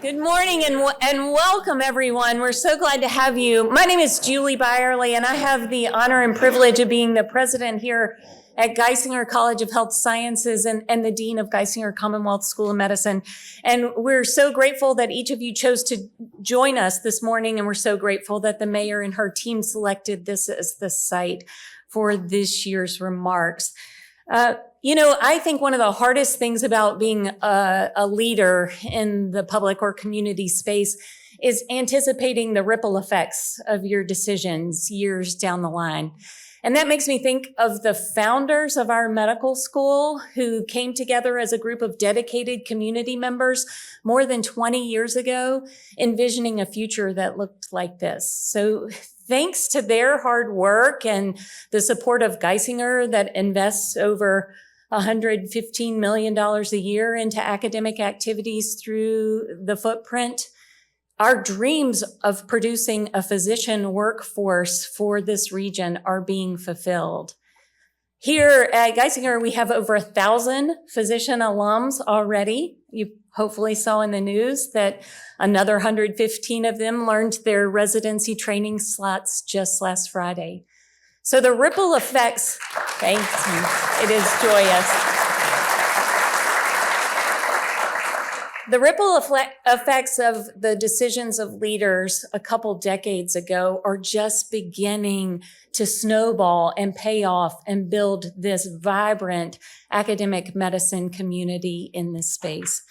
Good morning and welcome, everyone. We're so glad to have you. My name is Julie Byerly, and I have the honor and privilege of being the president here at Geisinger College of Health Sciences and the dean of Geisinger Commonwealth School of Medicine. And we're so grateful that each of you chose to join us this morning, and we're so grateful that the mayor and her team selected this as the site for this year's remarks. I think one of the hardest things about being a leader in the public or community space is anticipating the ripple effects of your decisions years down the line. And that makes me think of the founders of our medical school who came together as a group of dedicated community members more than 20 years ago, envisioning a future that looked like this. So thanks to their hard work and the support of Geisinger that invests over $115 million a year into academic activities through the footprint, our dreams of producing a physician workforce for this region are being fulfilled. Here at Geisinger, we have over 1,000 physician alums already. You hopefully saw in the news that another 115 of them learned their residency training slots just last Friday. So the ripple effects, thanks, it is joyous. The ripple effects of the decisions of leaders a couple decades ago are just beginning to snowball and pay off and build this vibrant academic medicine community in this space.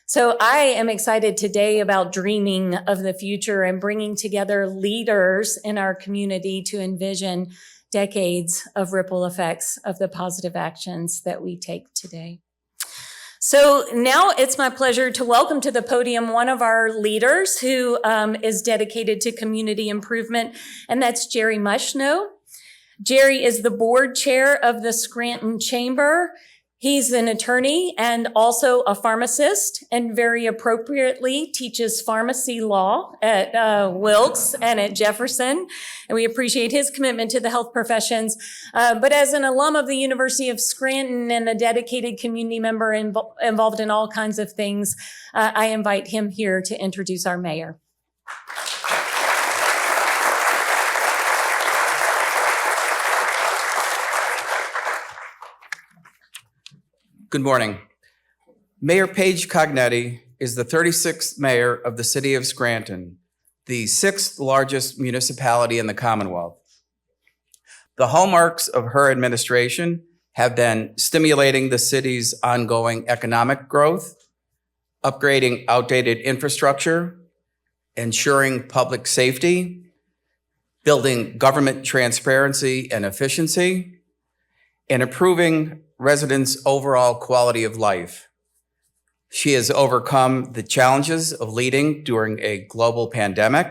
So I am excited today about dreaming of the future and bringing together leaders in our community to envision decades of ripple effects of the positive actions that we take today. So now it's my pleasure to welcome to the podium one of our leaders who is dedicated to community improvement, and that's Jerry Mushno. Jerry is the board chair of the Scranton Chamber. He's an attorney and also a pharmacist, and very appropriately teaches pharmacy law at Wilkes and at Jefferson. And we appreciate his commitment to the health professions. But as an alum of the University of Scranton and a dedicated community member involved in all kinds of things, I invite him here to introduce our mayor. Good morning. Mayor Paige Cognetti is the 36th mayor of the city of Scranton, the 6th largest municipality in the Commonwealth. The hallmarks of her administration have been stimulating the city's ongoing economic growth, upgrading outdated infrastructure, ensuring public safety, building government transparency and efficiency, and improving residents' overall quality of life. She has overcome the challenges of leading during a global pandemic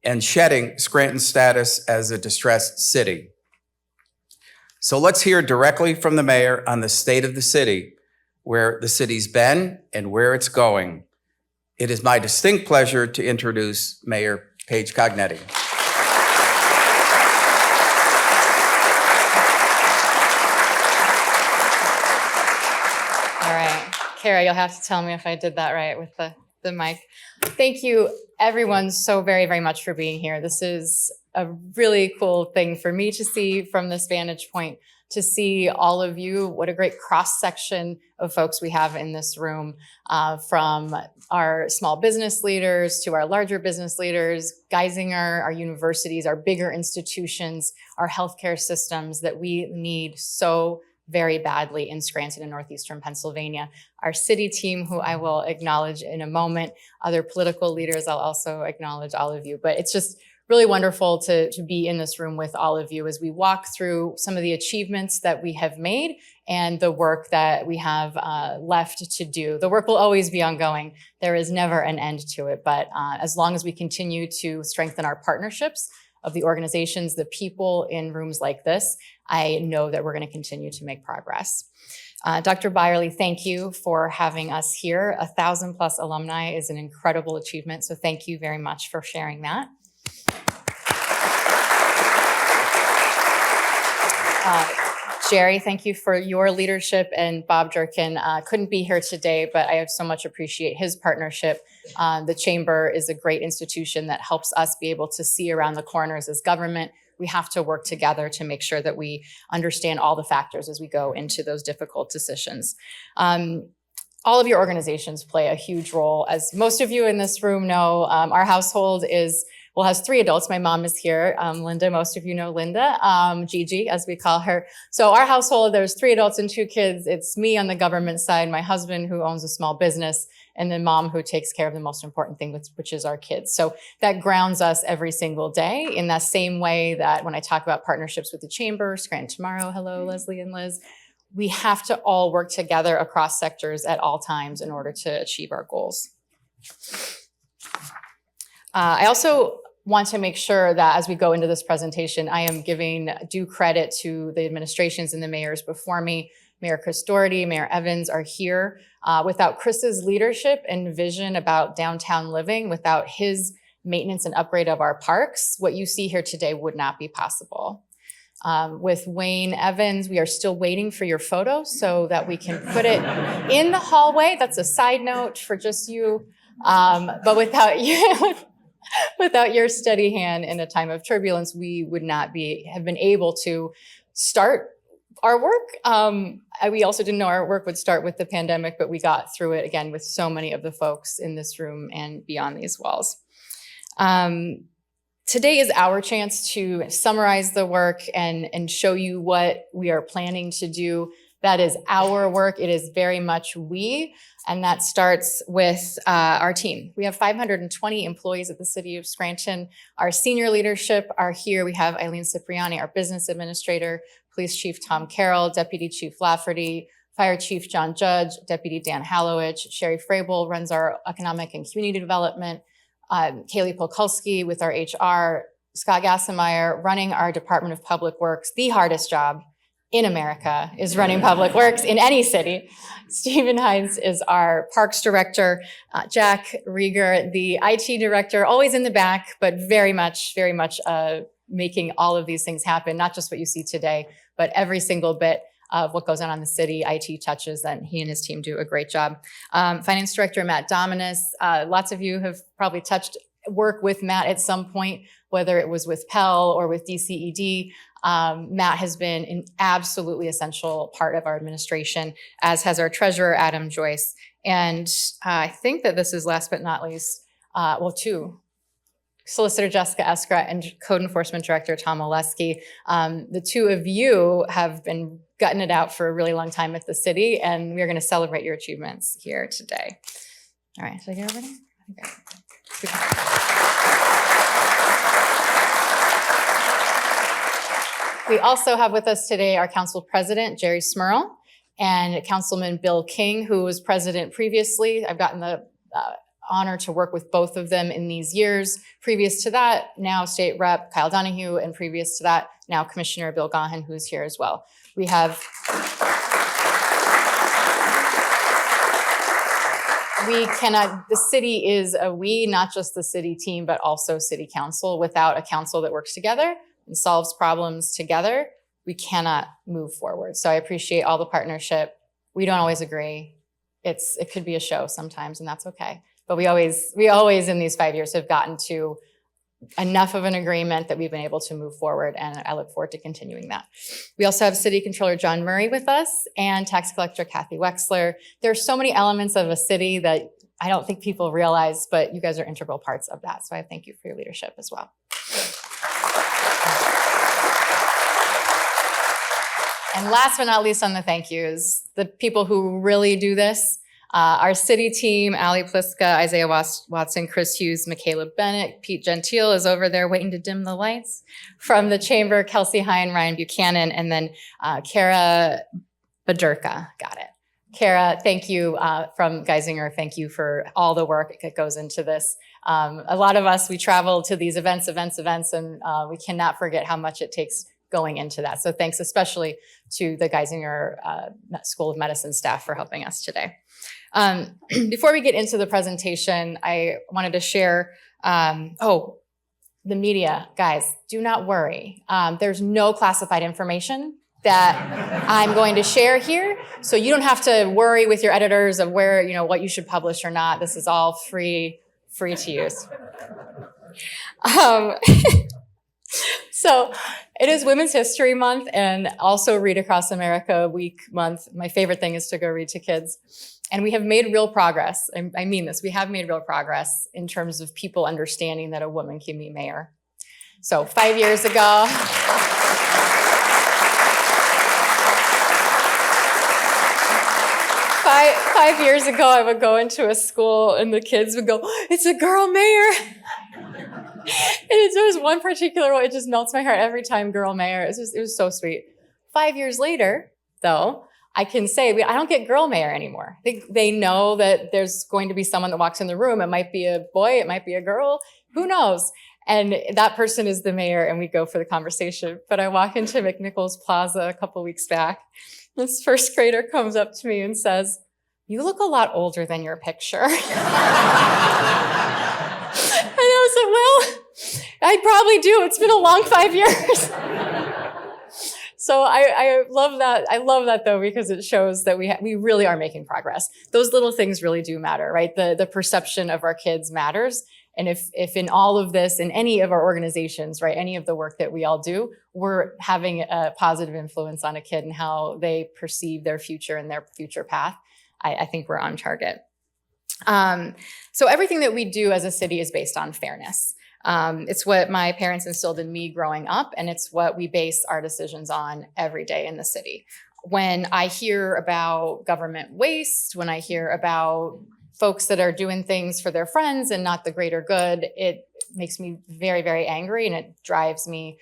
and shedding Scranton's status as a distressed city. So let's hear directly from the mayor on the state of the city, where the city's been and where it's going. It is my distinct pleasure to introduce Mayor Paige Cognetti. Kara, you'll have to tell me if I did that right with the mic. Thank you, everyone, so very, very much for being here. This is a really cool thing for me to see from this vantage point, to see all of you. What a great cross-section of folks we have in this room, from our small business leaders to our larger business leaders, Geisinger, our universities, our bigger institutions, our healthcare systems that we need so very badly in Scranton and northeastern Pennsylvania. Our city team, who I will acknowledge in a moment, other political leaders, I'll also acknowledge all of you. But it's just really wonderful to be in this room with all of you as we walk through some of the achievements that we have made and the work that we have left to do. The work will always be ongoing. There is never an end to it. But as long as we continue to strengthen our partnerships of the organizations, the people in rooms like this, I know that we're going to continue to make progress. Dr. Byerly, thank you for having us here. 1,000+ alumni is an incredible achievement, so thank you very much for sharing that. Jerry, thank you for your leadership, and Bob Durkin couldn't be here today, but I so much appreciate his partnership. The Chamber is a great institution that helps us be able to see around the corners as government. We have to work together to make sure that we understand all the factors as we go into those difficult decisions. All of your organizations play a huge role. As most of you in this room know, our household has 3 adults. My mom is here, Linda. Most of you know Linda, Gigi, as we call her. So our household, there's 3 adults and 2 kids. It's me on the government side, my husband who owns a small business, and then mom who takes care of the most important thing, which is our kids. So that grounds us every single day in that same way that when I talk about partnerships with the Chamber, Scranton Tomorrow, hello, Leslie and Liz, we have to all work together across sectors at all times in order to achieve our goals. I also want to make sure that as we go into this presentation, I am giving due credit to the administrations and the mayors before me. Mayor Chris Doherty, Mayor Evans are here. Without Chris's leadership and vision about downtown living, without his maintenance and upgrade of our parks, what you see here today would not be possible. With Wayne Evans, we are still waiting for your photo so that we can put it in the hallway. That's a side note for just you. But without you, without your steady hand in a time of turbulence, we would not have been able to start our work. We also didn't know our work would start with the pandemic, but we got through it again with so many of the folks in this room and beyond these walls. Today is our chance to summarize the work and show you what we are planning to do. That is our work. It is very much we, and that starts with our team. We have 520 employees at the City of Scranton. Our senior leadership are here. We have Eileen Cipriani, our business administrator, Police Chief Tom Carroll, Deputy Chief Lafferty, Fire Chief John Judge, Deputy Dan Hallowich, Sherry Frable runs our economic and community development, Kaylee Polkulski with our HR, Scott Gassemeyer running our Department of Public Works, the hardest job in America is running public works in any city. Stephen Hines is our parks director. Jack Rieger, the IT director, always in the back, but very much making all of these things happen, not just what you see today, but every single bit of what goes on in the city, IT touches, that he and his team do a great job. Finance Director Matt Dominus, lots of you have probably work with Matt at some point, whether it was with Pell or with DCED. Matt has been an absolutely essential part of our administration, as has our treasurer, Adam Joyce. And I think that this is last but not least, 2. Solicitor Jessica Eskra and Code Enforcement Director Tom Oleski. The 2 of you have been gutting it out for a really long time at the city, and we're going to celebrate your achievements here today. All right, did I get everybody? Okay. We also have with us today our council president, Jerry Smurl, and Councilman Bill King, who was president previously. I've gotten the honor to work with both of them in these years. Previous to that, now State Rep Kyle Donahue, and previous to that, now Commissioner Bill Gahan, who's here as well. The city is a we, not just the city team, but also city council. Without a council that works together and solves problems together, we cannot move forward. So I appreciate all the partnership. We don't always agree. It could be a show sometimes, and that's okay. But we always in these 5 years have gotten to enough of an agreement that we've been able to move forward, and I look forward to continuing that. We also have City Controller John Murray with us and Tax Collector Kathy Wexler. There are so many elements of a city that I don't think people realize, but you guys are integral parts of that. So I thank you for your leadership as well. And last but not least on the thank yous, the people who really do this. Our city team, Ali Pliska, Isaiah Watson, Chris Hughes, Michaela Bennett, Pete Gentile is over there waiting to dim the lights. From the chamber, Kelsey Hine, Ryan Buchanan, and then Kara Badurka. Got it. Kara, thank you from Geisinger. Thank you for all the work that goes into this. A lot of us, we travel to these events, and we cannot forget how much it takes going into that. So thanks especially to the Geisinger School of Medicine staff for helping us today. Before we get into the presentation, I wanted to share, the media, guys, do not worry. There's no classified information that I'm going to share here. So you don't have to worry with your editors of where, what you should publish or not. This is all free to use. So it is Women's History Month and also Read Across America Week month. My favorite thing is to go read to kids. And we have made real progress. I mean this, we have made real progress in terms of people understanding that a woman can be mayor. So 5 years ago, 5 years ago, I would go into a school and the kids would go, "It's a girl mayor." And there was one particular one, it just melts my heart every time, girl mayor. It was so sweet. 5 years later, though, I can say I don't get girl mayor anymore. They know that there's going to be someone that walks in the room. It might be a boy, it might be a girl, who knows? And that person is the mayor and we go for the conversation. But I walk into McNichols Plaza a couple weeks back. This first grader comes up to me and says, "You look a lot older than your picture." And I said, "Well, I probably do. It's been a long 5 years." So I love that. I love that though, because it shows that we really are making progress. Those little things really do matter, right? The perception of our kids matters. And if in all of this, in any of our organizations, right, any of the work that we all do, we're having a positive influence on a kid and how they perceive their future and their future path, I think we're on target. So everything that we do as a city is based on fairness. It's what my parents instilled in me growing up, and it's what we base our decisions on every day in the city. When I hear about government waste, when I hear about folks that are doing things for their friends and not the greater good, it makes me very, very angry, and it drives me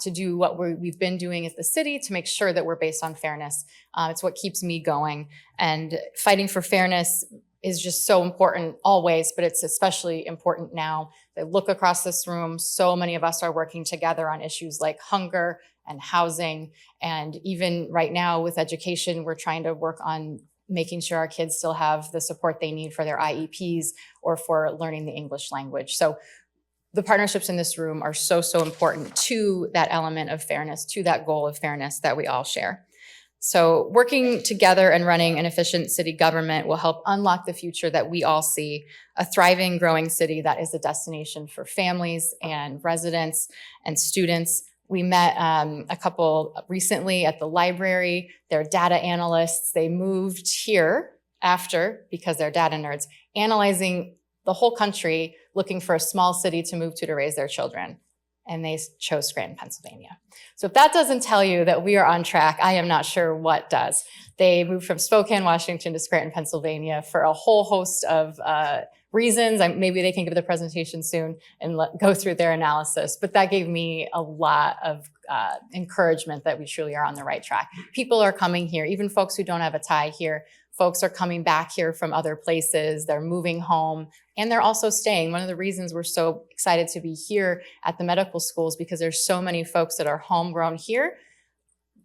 to do what we've been doing as the city to make sure that we're based on fairness. It's what keeps me going, and fighting for fairness is just so important always, but it's especially important now. I look across this room, so many of us are working together on issues like hunger and housing, and even right now with education, we're trying to work on making sure our kids still have the support they need for their IEPs or for learning the English language. So the partnerships in this room are so, so important to that element of fairness, to that goal of fairness that we all share. So working together and running an efficient city government will help unlock the future that we all see, a thriving, growing city that is a destination for families and residents and students. We met a couple recently at the library. They're data analysts. They moved here after, because they're data nerds, analyzing the whole country, looking for a small city to move to raise their children. And they chose Scranton, Pennsylvania. So if that doesn't tell you that we are on track, I am not sure what does. They moved from Spokane, Washington to Scranton, Pennsylvania for a whole host of reasons. Maybe they can give the presentation soon and go through their analysis. But that gave me a lot of encouragement that we truly are on the right track. People are coming here, even folks who don't have a tie here. Folks are coming back here from other places. They're moving home, and they're also staying. One of the reasons we're so excited to be here at the medical schools, because there's so many folks that are homegrown here,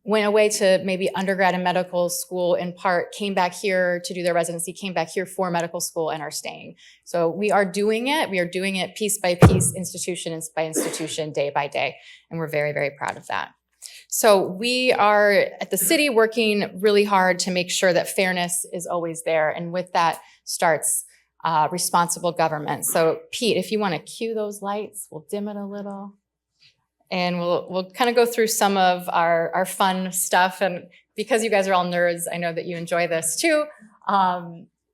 went away to maybe undergrad and medical school in part, came back here to do their residency, came back here for medical school, and are staying. So we are doing it. We are doing it piece by piece, institution by institution, day by day. And we're very, very proud of that. So we are at the city working really hard to make sure that fairness is always there. And with that starts responsible government. So Pete, if you want to cue those lights, we'll dim it a little. And we'll kind of go through some of our fun stuff. And because you guys are all nerds, I know that you enjoy this too.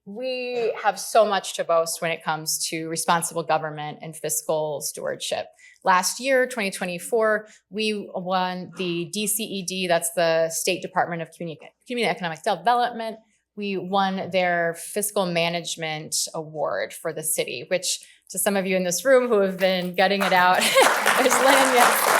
We have so much to boast when it comes to responsible government and fiscal stewardship. Last year, 2024, we won the DCED, that's the State Department of Community Economic Development. We won their Fiscal Management Award for the city, which to some of you in this room who have been gutting it out, there's Lynn, yes.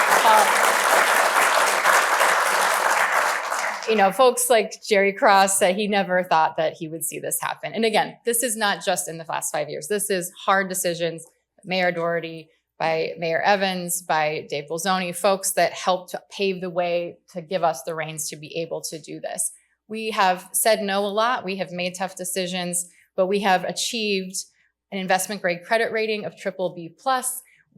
Folks like Jerry Cross said he never thought that he would see this happen. And again, this is not just in the last 5 years. This is hard decisions, Mayor Doherty, by Mayor Evans, by Dave Bolzoni, folks that helped pave the way to give us the reins to be able to do this. We have said no a lot. We have made tough decisions, but we have achieved an investment grade credit rating of BBB+.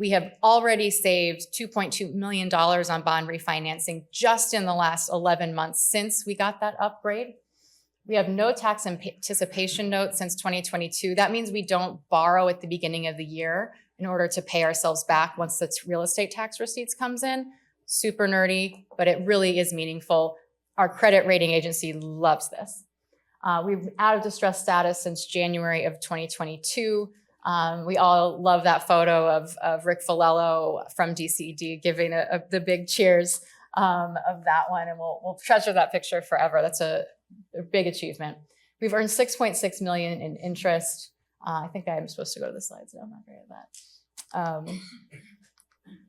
We have already saved $2.2 million on bond refinancing just in the last 11 months since we got that upgrade. We have no tax anticipation note since 2022. That means we don't borrow at the beginning of the year in order to pay ourselves back once the real estate tax receipts comes in. Super nerdy, but it really is meaningful. Our credit rating agency loves this. We've out of distress status since January of 2022. We all love that photo of Rick Folello from DCD giving the big cheers of that one, and we'll treasure that picture forever. That's a big achievement. We've earned $6.6 million in interest. I think I'm supposed to go to the slides. No, I'm not great at that.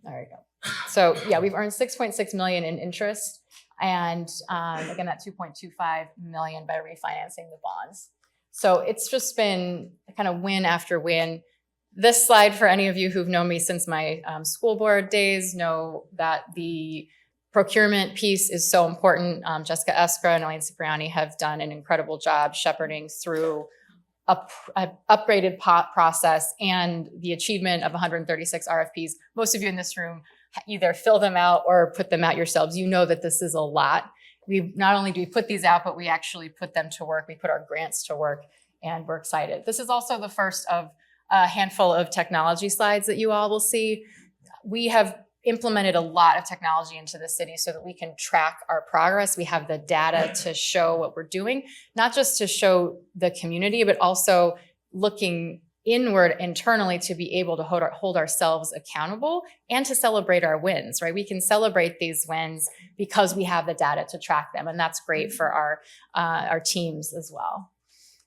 There we go. So yeah, we've earned $6.6 million in interest, and again, that $2.25 million by refinancing the bonds. So it's just been kind of win after win. This slide, for any of you who've known me since my school board days, know that the procurement piece is so important. Jessica Eskra and Elaine Cipriani have done an incredible job shepherding through an upgraded process and the achievement of 136 RFPs. Most of you in this room either fill them out or put them out yourselves. You know that this is a lot. We not only do we put these out, but we actually put them to work. We put our grants to work, and we're excited. This is also the first of a handful of technology slides that you all will see. We have implemented a lot of technology into the city so that we can track our progress. We have the data to show what we're doing, not just to show the community, but also looking inward internally to be able to hold ourselves accountable and to celebrate our wins, right? We can celebrate these wins because we have the data to track them, and that's great for our teams as well.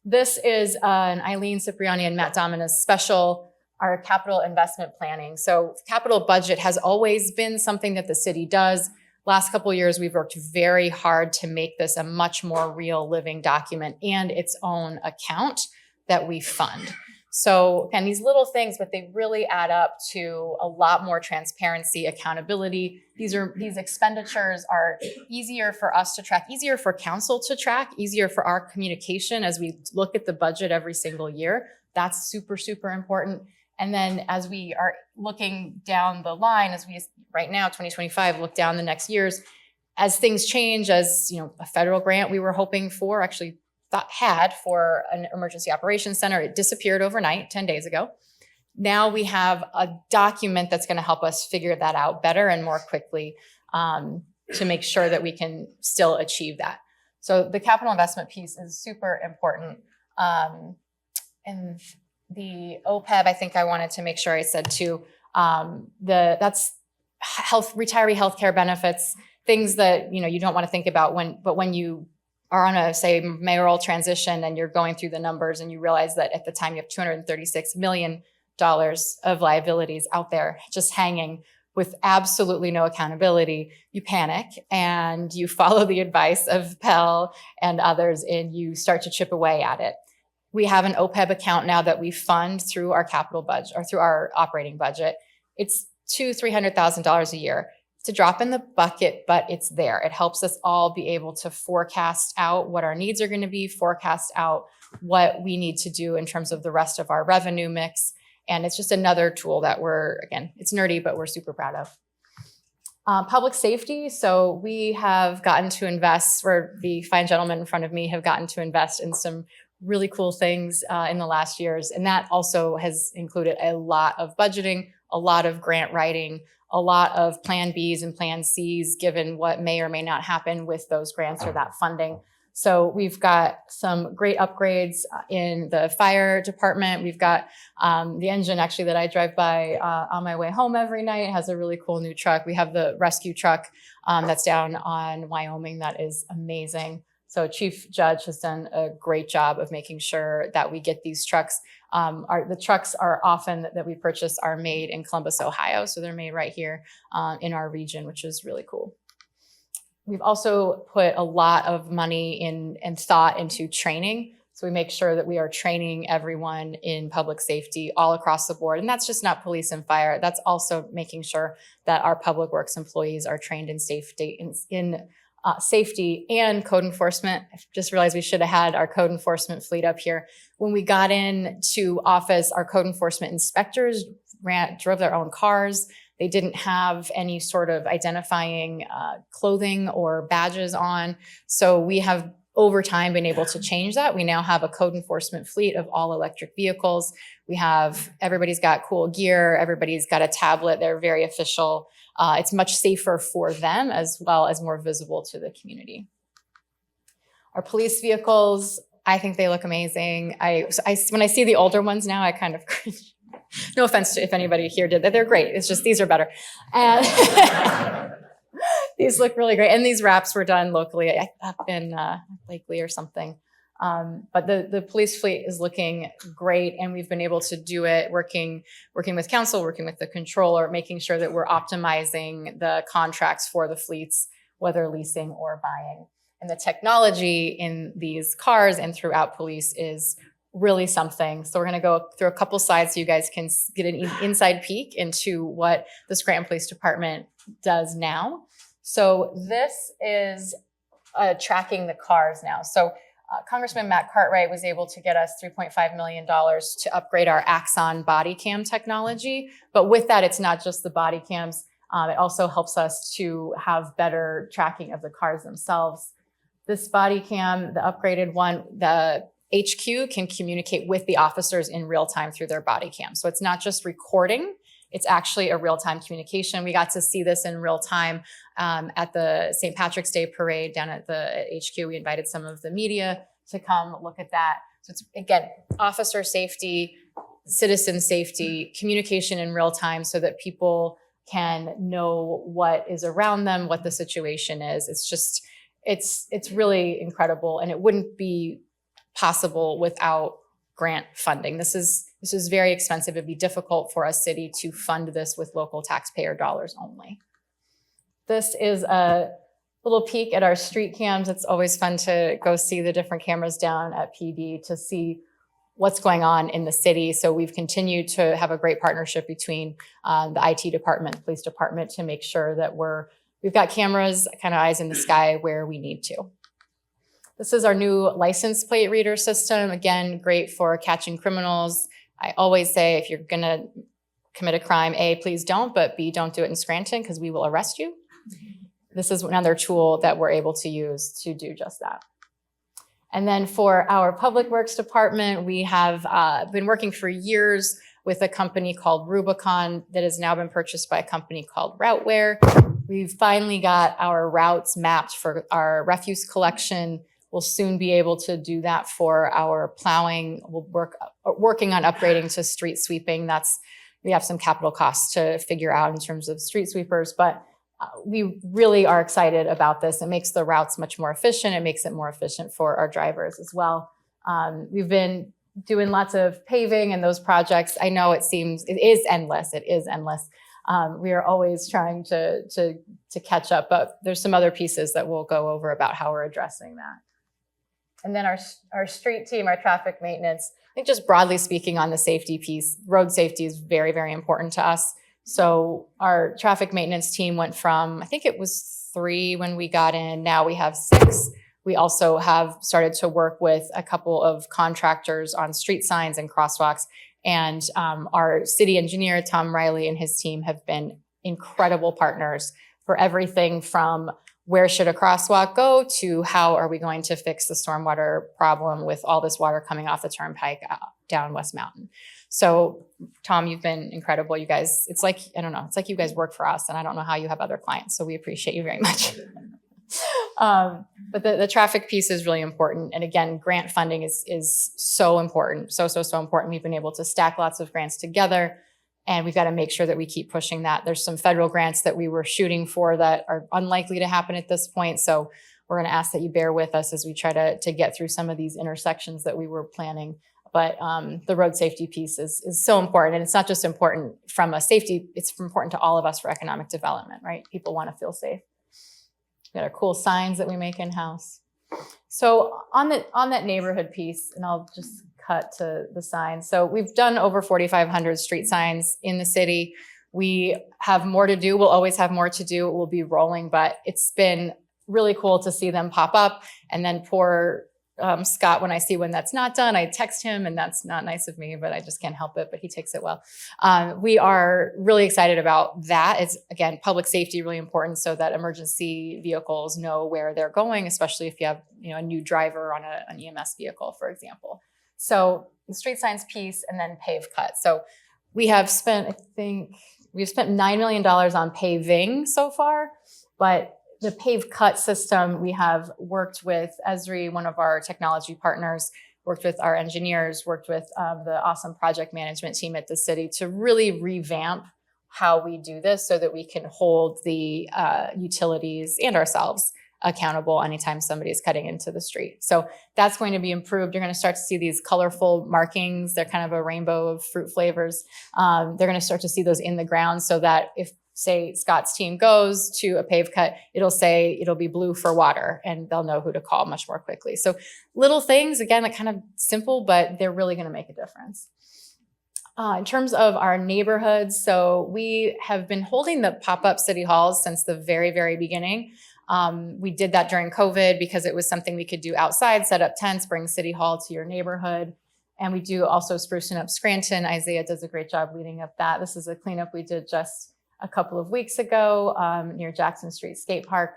This is an Eileen Cipriani and Matt Domina's special, our capital investment planning. So capital budget has always been something that the city does. Last couple of years, we've worked very hard to make this a much more real living document and its own account that we fund. So again, these little things, but they really add up to a lot more transparency, accountability. These expenditures are easier for us to track, easier for council to track, easier for our communication as we look at the budget every single year. That's super, super important. And then as we are looking down the line, as we right now, 2025, look down the next years, as things change, as you know, a federal grant we were hoping for, actually had for an emergency operations center, it disappeared overnight 10 days ago. Now we have a document that's going to help us figure that out better and more quickly to make sure that we can still achieve that. So the capital investment piece is super important. And the OPEB, I think I wanted to make sure I said too, that's retiree healthcare benefits, things that you don't want to think about when you are on a, say, mayoral transition and you're going through the numbers and you realize that at the time you have $236 million of liabilities out there just hanging with absolutely no accountability, you panic and you follow the advice of Pell and others and you start to chip away at it. We have an OPEB account now that we fund through our capital budget or through our operating budget. It's $200,000-$300,000 a year. It's a drop in the bucket, but it's there. It helps us all be able to forecast out what our needs are going to be, forecast out what we need to do in terms of the rest of our revenue mix. And it's just another tool that it's nerdy, but we're super proud of. Public safety. So we have gotten to invest, or the fine gentlemen in front of me have gotten to invest in some really cool things in the last years. And that also has included a lot of budgeting, a lot of grant writing, a lot of plan Bs and plan Cs, given what may or may not happen with those grants or that funding. So we've got some great upgrades in the fire department. We've got the engine actually that I drive by on my way home every night. It has a really cool new truck. We have the rescue truck that's down on Wyoming that is amazing. So Chief Judge has done a great job of making sure that we get these trucks. The trucks are often that we purchase are made in Columbus, Ohio. So they're made right here in our region, which is really cool. We've also put a lot of money and thought into training. So we make sure that we are training everyone in public safety all across the board. And that's just not police and fire. That's also making sure that our public works employees are trained in safety, safety and code enforcement. I just realized we should have had our code enforcement fleet up here. When we got into office, our code enforcement inspectors drove their own cars. They didn't have any sort of identifying clothing or badges on. So we have over time been able to change that. We now have a code enforcement fleet of all electric vehicles. Everybody's got cool gear. Everybody's got a tablet. They're very official. It's much safer for them as well as more visible to the community. Our police vehicles, I think they look amazing. When I see the older ones now, I kind of cringe. No offense to if anybody here did that. They're great. It's just these are better. And these look really great. And these wraps were done locally up in Blakely or something. But the police fleet is looking great, and we've been able to do it working with council, working with the controller, making sure that we're optimizing the contracts for the fleets, whether leasing or buying. And the technology in these cars and throughout police is really something. So we're going to go through a couple slides so you guys can get an inside peek into what the Scranton Police Department does now. So this is tracking the cars now. So Congressman Matt Cartwright was able to get us $3.5 million to upgrade our Axon body cam technology. But with that, it's not just the body cams. It also helps us to have better tracking of the cars themselves. This body cam, the upgraded one, the HQ can communicate with the officers in real time through their body cam. So it's not just recording, it's actually a real-time communication. We got to see this in real time at the St. Patrick's Day parade down at the HQ. We invited some of the media to come look at that. So it's, again, officer safety, citizen safety, communication in real time so that people can know what is around them, what the situation is. It's just, it's really incredible, and it wouldn't be possible without grant funding. This is very expensive. It'd be difficult for a city to fund this with local taxpayer dollars only. This is a little peek at our street cams. It's always fun to go see the different cameras down at PD to see what's going on in the city. So we've continued to have a great partnership between the IT department, police department, to make sure that we've got cameras, kind of eyes in the sky where we need to. This is our new license plate reader system. Again, great for catching criminals. I always say, if you're gonna commit a crime, A, please don't, but B, don't do it in Scranton because we will arrest you. This is another tool that we're able to use to do just that. And then for our public works department, we have been working for years with a company called Rubicon that has now been purchased by a company called Routeware. We've finally got our routes mapped for our refuse collection. We'll soon be able to do that for our plowing. We'll working on upgrading to street sweeping. We have some capital costs to figure out in terms of street sweepers, but we really are excited about this. It makes the routes much more efficient. It makes it more efficient for our drivers as well. We've been doing lots of paving and those projects. I know it is endless. It is endless. We are always trying to catch up, but there's some other pieces that we'll go over about how we're addressing that. And then our street team, our traffic maintenance, I think just broadly speaking on the safety piece, road safety is very, very important to us. So our traffic maintenance team went from, I think it was 3 when we got in, now we have 6. We also have started to work with a couple of contractors on street signs and crosswalks. And our city engineer, Tom Riley, and his team have been incredible partners for everything from where should a crosswalk go to how are we going to fix the stormwater problem with all this water coming off the turnpike down West Mountain. So Tom, you've been incredible. You guys, it's like you guys work for us, and I don't know how you have other clients. So we appreciate you very much. But the traffic piece is really important. And again, grant funding is so important. So important. We've been able to stack lots of grants together, and we've got to make sure that we keep pushing that. There's some federal grants that we were shooting for that are unlikely to happen at this point. So we're going to ask that you bear with us as we try to get through some of these intersections that we were planning. But the road safety piece is so important. And it's not just important from a safety, it's important to all of us for economic development, right? People want to feel safe. We got our cool signs that we make in-house. So on that neighborhood piece, and I'll just cut to the signs. So we've done over 4,500 street signs in the city. We have more to do. We'll always have more to do. It will be rolling, but it's been really cool to see them pop up and then pour Scott when I see when that's not done. I text him, and that's not nice of me, but I just can't help it. But he takes it well. We are really excited about that. It's, again, public safety, really important, so that emergency vehicles know where they're going, especially if you have, a new driver on an EMS vehicle, for example. So the street signs piece, and then pave cut. So we have spent, we've spent $9 million on paving so far, but the pave cut system, we have worked with Esri, one of our technology partners, worked with our engineers, worked with the awesome project management team at the city to really revamp how we do this so that we can hold the utilities and ourselves accountable anytime somebody is cutting into the street. So that's going to be improved. You're going to start to see these colorful markings. They're kind of a rainbow of fruit flavors. They're going to start to see those in the ground so that if, say, Scott's team goes to a pave cut, it'll be blue for water, and they'll know who to call much more quickly. So little things, again, that kind of simple, but they're really going to make a difference. In terms of our neighborhoods, so we have been holding the pop-up city halls since the very, very beginning. We did that during COVID because it was something we could do outside, set up tents, bring city hall to your neighborhood. And we do also sprucing up Scranton. Isaiah does a great job leading up that. This is a cleanup we did just a couple of weeks ago near Jackson Street Skate Park.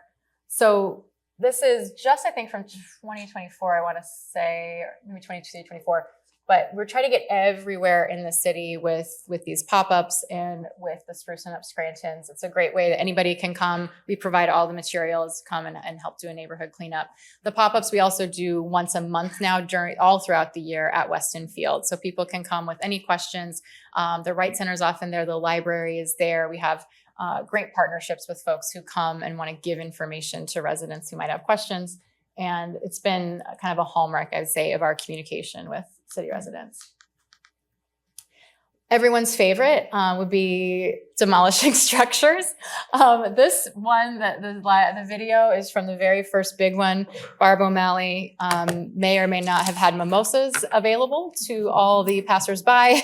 So this is just, I think, from 2024, I want to say, or maybe 22, 24. But we're trying to get everywhere in the city with these pop-ups and with the sprucing up Scrantons. It's a great way that anybody can come. We provide all the materials, come and help do a neighborhood cleanup. The pop-ups we also do once a month now all throughout the year at Weston Field. So people can come with any questions. The Wright Center's often there. The library is there. We have great partnerships with folks who come and want to give information to residents who might have questions. And it's been kind of a hallmark, I would say, of our communication with city residents. Everyone's favorite would be demolishing structures. This one, the video is from the very first big one. Barb O'Malley may or may not have had mimosas available to all the passersby.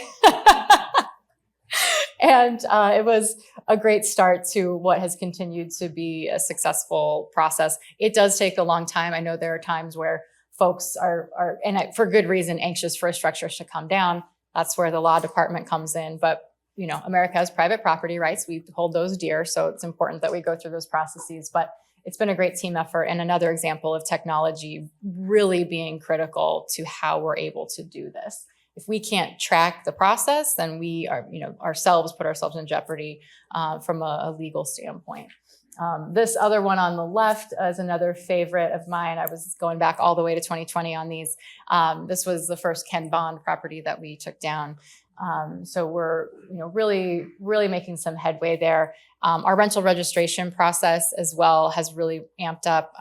And it was a great start to what has continued to be a successful process. It does take a long time. I know there are times where folks are, and for good reason, anxious for a structure to come down. That's where the law department comes in. But, America has private property rights. We hold those dear. So it's important that we go through those processes. But it's been a great team effort and another example of technology really being critical to how we're able to do this. If we can't track the process, then we are, put ourselves in jeopardy from a legal standpoint. This other one on the left is another favorite of mine. I was going back all the way to 2020 on these. This was the first Ken Bond property that we took down. So we're, really, really making some headway there. Our rental registration process as well has really amped up.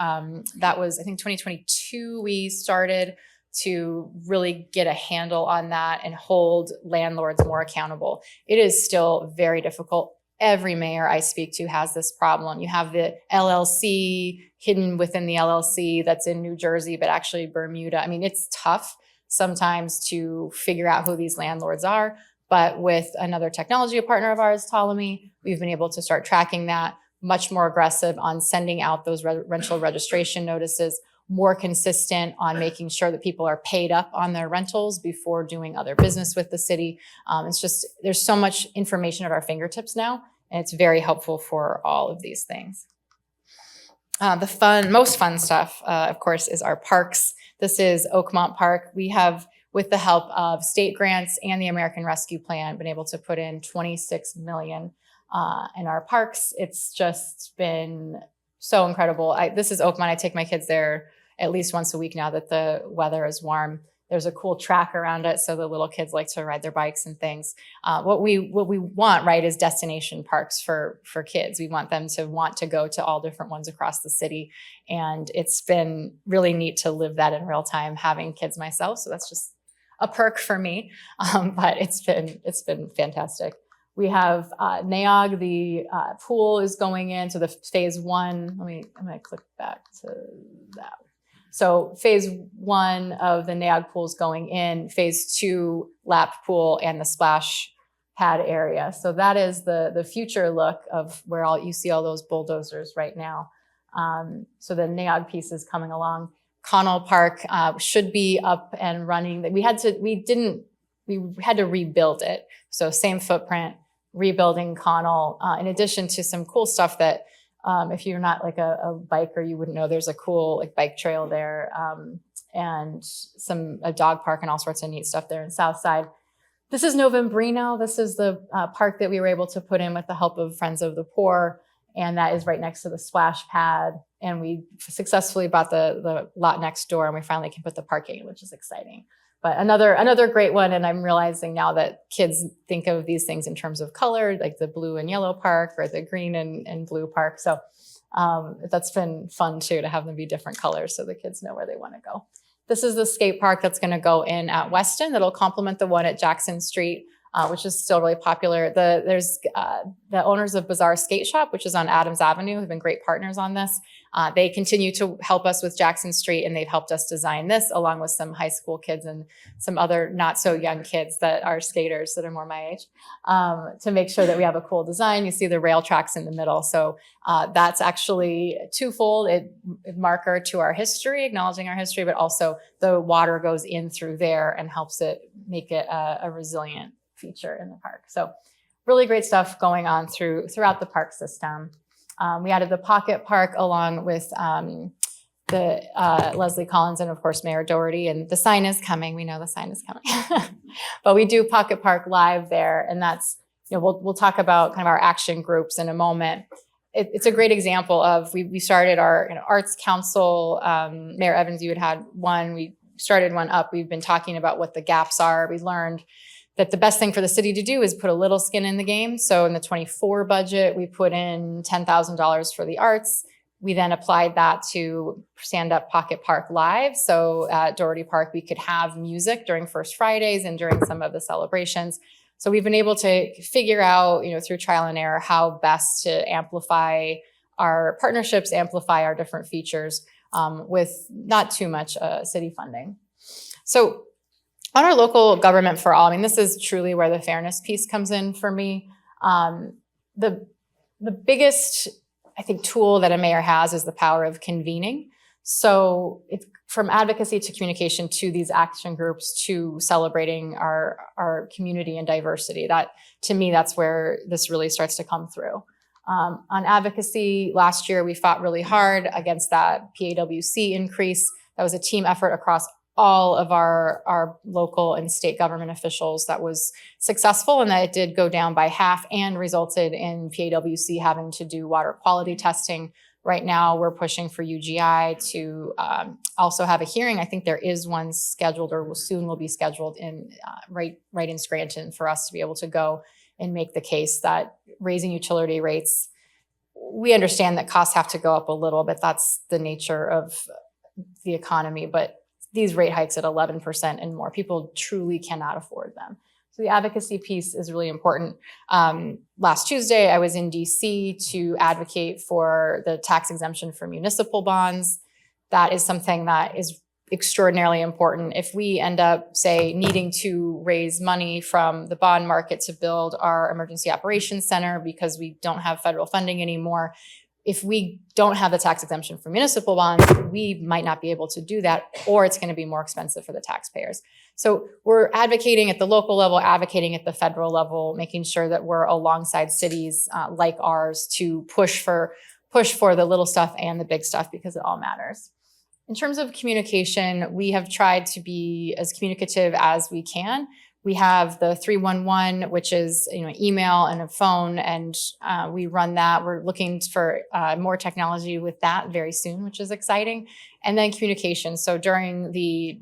That was, I think, 2022 we started to really get a handle on that and hold landlords more accountable. It is still very difficult. Every mayor I speak to has this problem. You have the LLC hidden within the LLC that's in New Jersey, but actually Bermuda. I mean, it's tough sometimes to figure out who these landlords are. But with another technology partner of ours, Ptolemy, we've been able to start tracking that, much more aggressive on sending out those rental registration notices, more consistent on making sure that people are paid up on their rentals before doing other business with the city. It's just, there's so much information at our fingertips now, and it's very helpful for all of these things. The most fun stuff, of course, is our parks. This is Oakmont Park. We have, with the help of state grants and the American Rescue Plan, been able to put in $26 million in our parks. It's just been so incredible. This is Oakmont. I take my kids there at least once a week now that the weather is warm. There's a cool track around it, so the little kids like to ride their bikes and things. What we want, right, is destination parks for kids. We want them to want to go to all different ones across the city, and it's been really neat to live that in real time, having kids myself. So that's just a perk for me, but it's been fantastic. We have NAOG, the pool is going in. So the phase one, I'm gonna click back to that. So phase one of the NAOG pool is going in, phase two lap pool and the splash pad area. So that is the future look of where you see all those bulldozers right now. So the NAOG piece is coming along. Connell Park should be up and running. We had to rebuild it. So same footprint, rebuilding Connell, in addition to some cool stuff that if you're not like a biker, you wouldn't know there's a cool like bike trail there, and a dog park and all sorts of neat stuff there in Southside. This is Novembrino. This is the park that we were able to put in with the help of Friends of the Poor. And that is right next to the splash pad. And we successfully bought the lot next door, and we finally can put the parking in, which is exciting. But another great one. And I'm realizing now that kids think of these things in terms of color, like the blue and yellow park or the green and blue park. So that's been fun too, to have them be different colors so the kids know where they want to go. This is the skate park that's going to go in at Weston. That'll complement the one at Jackson Street, which is still really popular. There's the owners of Bazaar Skate Shop, which is on Adams Avenue, have been great partners on this. They continue to help us with Jackson Street, and they've helped us design this along with some high school kids and some other not so young kids that are skaters that are more my age, to make sure that we have a cool design. You see the rail tracks in the middle. So that's actually twofold. A marker to our history, acknowledging our history, but also the water goes in through there and helps it make it a resilient feature in the park. So really great stuff going on throughout the park system. We added the Pocket Park along with Leslie Collins and of course Mayor Doherty, and the sign is coming. We know the sign is coming, but we do Pocket Park live there, and that's, we'll talk about kind of our action groups in a moment. It's a great example of we started our arts council. Mayor Evans, you had one. We started one up. We've been talking about what the gaps are. We learned that the best thing for the city to do is put a little skin in the game. So in the 24 budget, we put in $10,000 for the arts. We then applied that to stand up Pocket Park Live. So at Doherty Park, we could have music during First Fridays and during some of the celebrations. So we've been able to figure out, through trial and error, how best to amplify our partnerships, amplify our different features with not too much city funding. So on our local government for all, this is truly where the fairness piece comes in for me. The biggest, I think, tool that a mayor has is the power of convening. So it's from advocacy to communication to these action groups to celebrating our community and diversity. That, to me, that's where this really starts to come through. On advocacy, last year we fought really hard against that PAWC increase. That was a team effort across all of our local and state government officials. That was successful, and that it did go down by half and resulted in PAWC having to do water quality testing. Right now, we're pushing for UGI to also have a hearing. I think there is one scheduled, or soon will be scheduled in right in Scranton, for us to be able to go and make the case that raising utility rates, we understand that costs have to go up a little bit. That's the nature of the economy, but these rate hikes at 11% and more, people truly cannot afford them. So the advocacy piece is really important. Last Tuesday, I was in DC to advocate for the tax exemption for municipal bonds. That is something that is extraordinarily important. If we end up, say, needing to raise money from the bond market to build our emergency operations center because we don't have federal funding anymore, if we don't have the tax exemption for municipal bonds, we might not be able to do that, or it's going to be more expensive for the taxpayers. So we're advocating at the local level, advocating at the federal level, making sure that we're alongside cities like ours to push for the little stuff and the big stuff, because it all matters. In terms of communication, we have tried to be as communicative as we can. We have the 311, which is email and a phone, and we run that. We're looking for more technology with that very soon, which is exciting. And then communication. So during the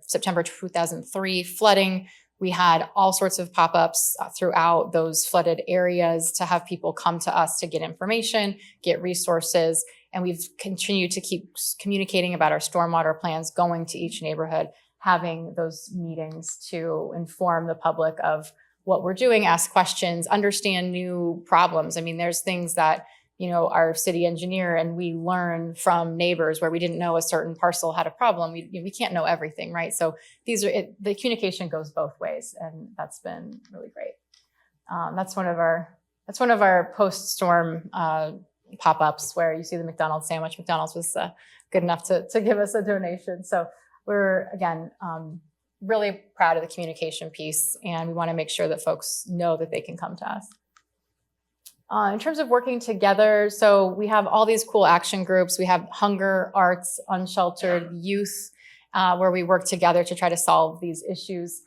September 2003 flooding, we had all sorts of pop-ups throughout those flooded areas to have people come to us to get information, get resources, and we've continued to keep communicating about our stormwater plans, going to each neighborhood, having those meetings to inform the public of what we're doing, ask questions, understand new problems. There's things that, our city engineer and we learn from neighbors where we didn't know a certain parcel had a problem. We can't know everything, right? So the communication goes both ways, and that's been really great. That's one of our post-storm pop-ups where you see the McDonald's sandwich. McDonald's was good enough to give us a donation. So we're, again, really proud of the communication piece, and we want to make sure that folks know that they can come to us. In terms of working together, so we have all these cool action groups. We have hunger, arts, unsheltered, youth, where we work together to try to solve these issues.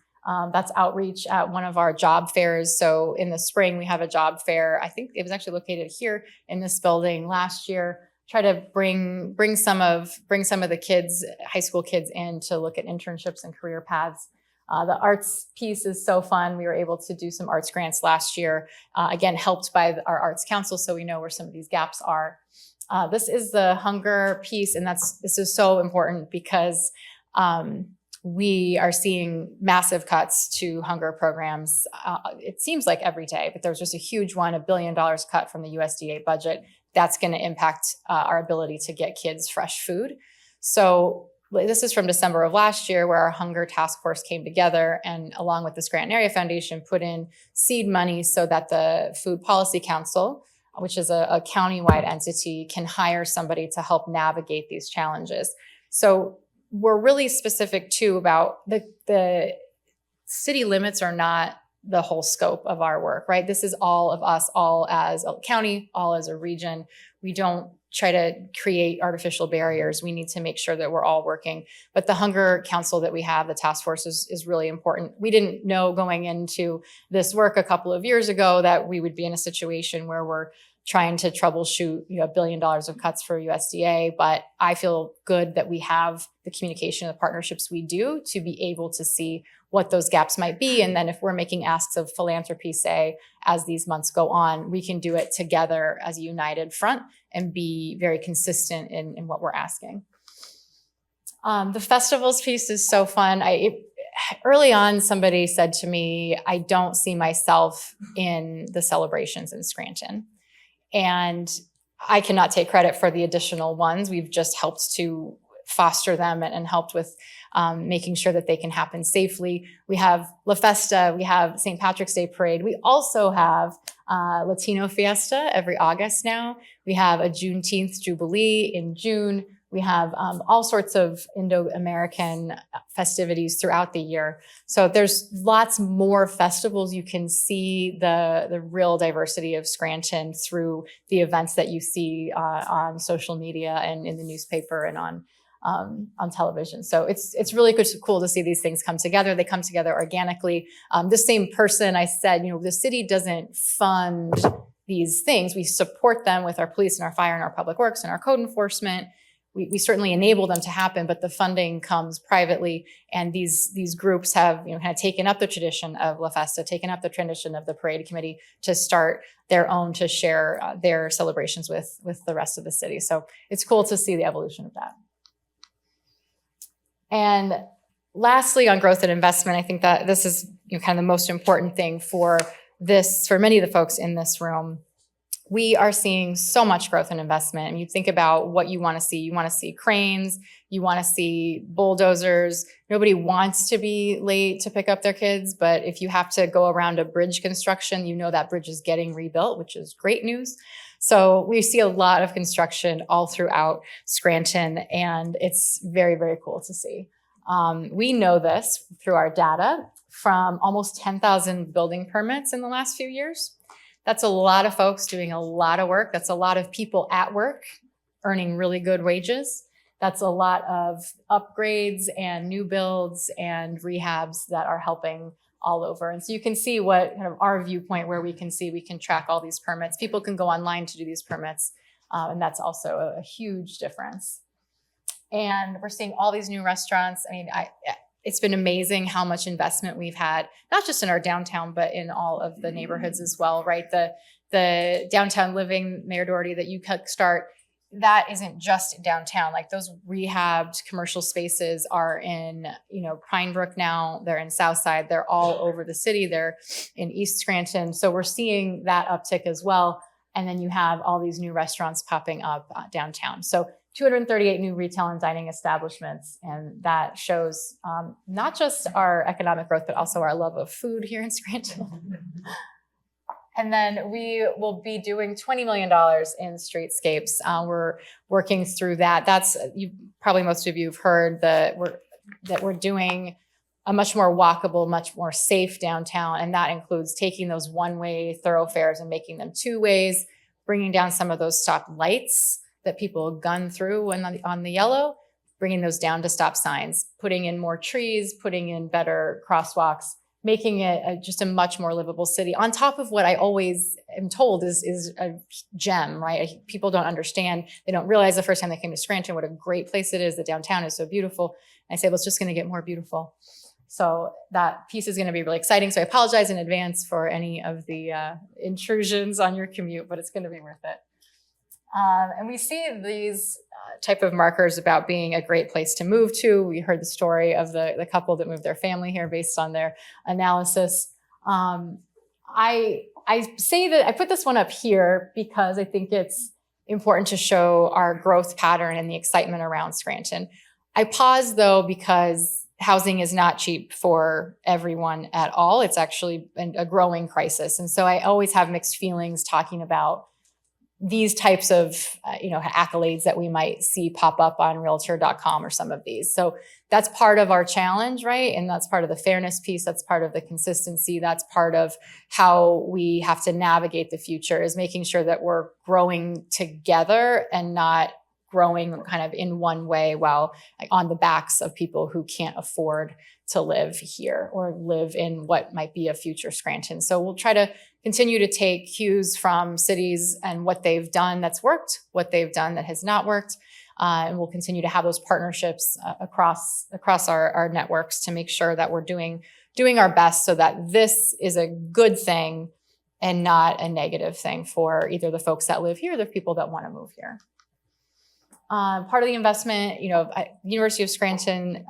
That's outreach at one of our job fairs. So in the spring, we have a job fair. I think it was actually located here in this building last year. Try to bring some of the kids, high school kids, in to look at internships and career paths. The arts piece is so fun. We were able to do some arts grants last year, again, helped by our arts council, so we know where some of these gaps are. This is the hunger piece, and this is so important because we are seeing massive cuts to hunger programs. It seems like every day, but there was just a huge one, $1 billion cut from the USDA budget. That's going to impact our ability to get kids fresh food. So this is from December of last year, where our hunger task force came together and, along with the Scranton Area Foundation, put in seed money so that the Food Policy Council, which is a county-wide entity, can hire somebody to help navigate these challenges. So we're really specific too about the city limits are not the whole scope of our work, right? This is all of us, all as a county, all as a region. We don't try to create artificial barriers. We need to make sure that we're all working. But the Hunger Council that we have, the task force, is really important. We didn't know going into this work a couple of years ago that we would be in a situation where we're trying to troubleshoot, $1 billion of cuts for USDA. But I feel good that we have the communication and the partnerships we do to be able to see what those gaps might be. And then if we're making asks of philanthropy, say, as these months go on, we can do it together as a united front and be very consistent in what we're asking. The festivals piece is so fun. Early on, somebody said to me, I don't see myself in the celebrations in Scranton. And I cannot take credit for the additional ones. We've just helped to foster them and helped with making sure that they can happen safely. We have La Festa, we have St. Patrick's Day Parade. We also have Latino Fiesta every August now. We have a Juneteenth Jubilee in June. We have all sorts of Indo-American festivities throughout the year. So there's lots more festivals. You can see the real diversity of Scranton through the events that you see on social media and in the newspaper and on television. So it's really cool to see these things come together. They come together organically. The same person, I said, the city doesn't fund these things. We support them with our police and our fire and our public works and our code enforcement. We certainly enable them to happen, but the funding comes privately. And these groups have kind of taken up the tradition of La Festa, taken up the tradition of the parade committee to start their own, to share their celebrations with the rest of the city. So it's cool to see the evolution of that. And lastly, on growth and investment, I think that this is kind of the most important thing for many of the folks in this room. We are seeing so much growth and investment. And you think about what you want to see. You want to see cranes. You want to see bulldozers. Nobody wants to be late to pick up their kids. But if you have to go around a bridge construction, that bridge is getting rebuilt, which is great news. So we see a lot of construction all throughout Scranton, and it's very, very cool to see. We know this through our data from almost 10,000 building permits in the last few years. That's a lot of folks doing a lot of work. That's a lot of people at work earning really good wages. That's a lot of upgrades and new builds and rehabs that are helping all over. And so you can see what kind of our viewpoint, where we can track all these permits. People can go online to do these permits. And that's also a huge difference. And we're seeing all these new restaurants. I mean, it's been amazing how much investment we've had, not just in our downtown, but in all of the neighborhoods as well, right? The downtown living, Mayor Doherty, that you start, that isn't just downtown. Like those rehabbed commercial spaces are in, Pine Brook now, they're in Southside, they're all over the city, they're in East Scranton. So we're seeing that uptick as well. And then you have all these new restaurants popping up downtown. So 238 new retail and dining establishments. And that shows not just our economic growth, but also our love of food here in Scranton. And then we will be doing $20 million in streetscapes. We're working through that. That's probably most of you have heard that we're doing a much more walkable, much more safe downtown. And that includes taking those one-way thoroughfares and making them two ways, bringing down some of those stop lights that people gun through when on the yellow, bringing those down to stop signs, putting in more trees, putting in better crosswalks, making it just a much more livable city. On top of what I always am told is a gem, right? People don't understand. They don't realize the first time they came to Scranton what a great place it is. The downtown is so beautiful. And I say, well, it's just going to get more beautiful. So that piece is going to be really exciting. So I apologize in advance for any of the intrusions on your commute, but it's going to be worth it. And we see these type of markers about being a great place to move to. We heard the story of the couple that moved their family here based on their analysis. I say that I put this one up here because I think it's important to show our growth pattern and the excitement around Scranton. I pause though because housing is not cheap for everyone at all. It's actually a growing crisis. And so I always have mixed feelings talking about these types of accolades that we might see pop up on realtor.com or some of these. So that's part of our challenge, right? And that's part of the fairness piece. That's part of the consistency. That's part of how we have to navigate the future, is making sure that we're growing together and not growing kind of in one way while on the backs of people who can't afford to live here or live in what might be a future Scranton. So we'll try to continue to take cues from cities and what they've done that's worked, what they've done that has not worked. And we'll continue to have those partnerships across our networks to make sure that we're doing our best so that this is a good thing and not a negative thing for either the folks that live here or the people that want to move here. Part of the investment, University of Scranton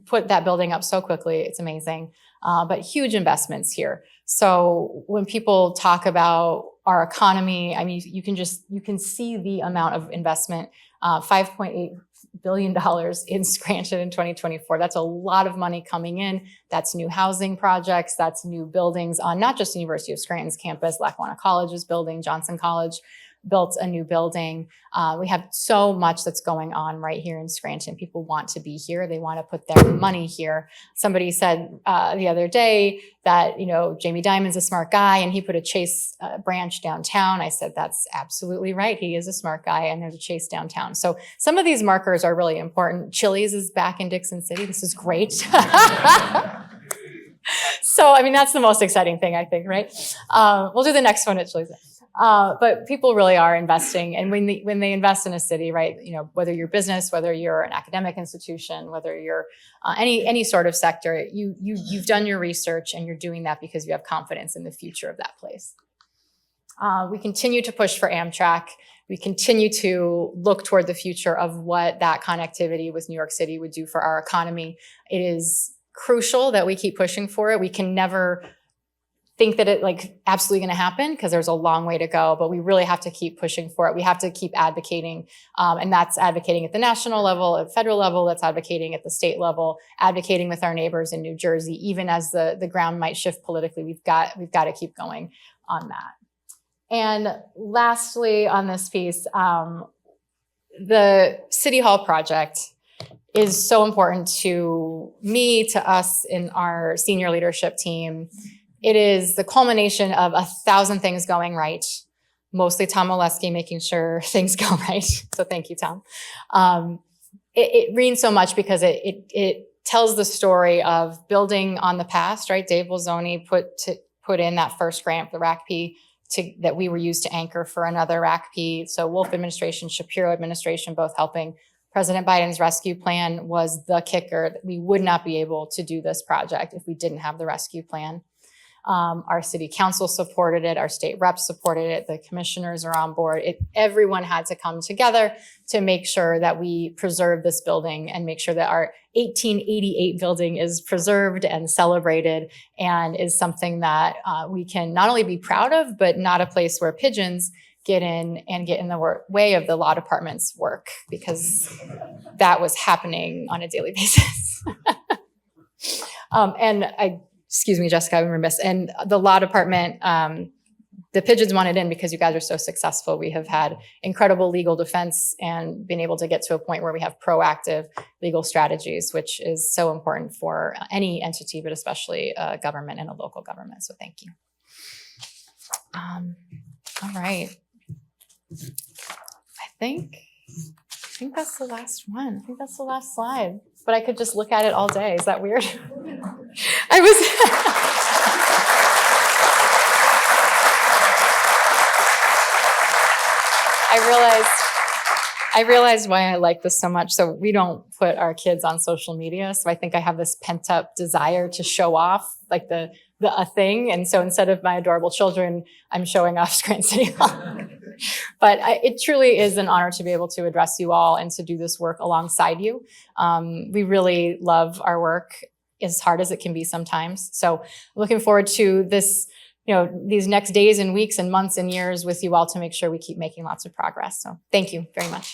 put that building up so quickly. It's amazing, but huge investments here. So when people talk about our economy, I mean, you can see the amount of investment, $5.8 billion in Scranton in 2024. That's a lot of money coming in. That's new housing projects. That's new buildings on not just the University of Scranton's campus. Lackawanna College is building, Johnson College built a new building. We have so much that's going on right here in Scranton. People want to be here. They want to put their money here. Somebody said the other day that, Jamie Dimon's a smart guy and he put a Chase branch downtown. I said, that's absolutely right. He is a smart guy and there's a Chase downtown. So some of these markers are really important. Chili's is back in Dixon City. This is great. So, I mean, that's the most exciting thing, I think, right? We'll do the next one at Chili's. But people really are investing. And when they invest in a city, right, whether you're business, whether you're an academic institution, whether you're any sort of sector, you've done your research and you're doing that because you have confidence in the future of that place. We continue to push for Amtrak. We continue to look toward the future of what that connectivity with New York City would do for our economy. It is crucial that we keep pushing for it. We can never think that it absolutely going to happen because there's a long way to go, but we really have to keep pushing for it. We have to keep advocating, and that's advocating at the national level, at federal level, that's advocating at the state level, advocating with our neighbors in New Jersey. Even as the ground might shift politically, we've got to keep going on that. And lastly, on this piece, the City Hall project is so important to me, to us in our senior leadership team. It is the culmination of 1,000 things going right, mostly Tom Oleski making sure things go right. So thank you, Tom. It means so much because it tells the story of building on the past, right? Dave Bolzoni put in that first grant, the RACP, that we were used to anchor for another RACP. So Wolf administration, Shapiro administration, both helping. President Biden's rescue plan was the kicker. That we would not be able to do this project if we didn't have the rescue plan. Our city council supported it. Our state reps supported it. The commissioners are on board. Everyone had to come together to make sure that we preserve this building and make sure that our 1888 building is preserved and celebrated and is something that we can not only be proud of, but not a place where pigeons get in and get in the way of the law department's work, because that was happening on a daily basis. Excuse me, Jessica, I'm remiss. And the law department the pigeons wanted in because you guys are so successful. We have had incredible legal defense and been able to get to a point where we have proactive legal strategies, which is so important for any entity, but especially a government and a local government. So thank you. All right. I think that's the last one. I think that's the last slide. But I could just look at it all day. Is that weird? I realized why I like this so much. So we don't put our kids on social media. So I think I have this pent up desire to show off like a thing. And so instead of my adorable children, I'm showing off Scranton City Hall. But it truly is an honor to be able to address you all and to do this work alongside you. We really love our work, as hard as it can be sometimes. So looking forward to this, these next days and weeks and months and years with you all to make sure we keep making lots of progress. So thank you very much.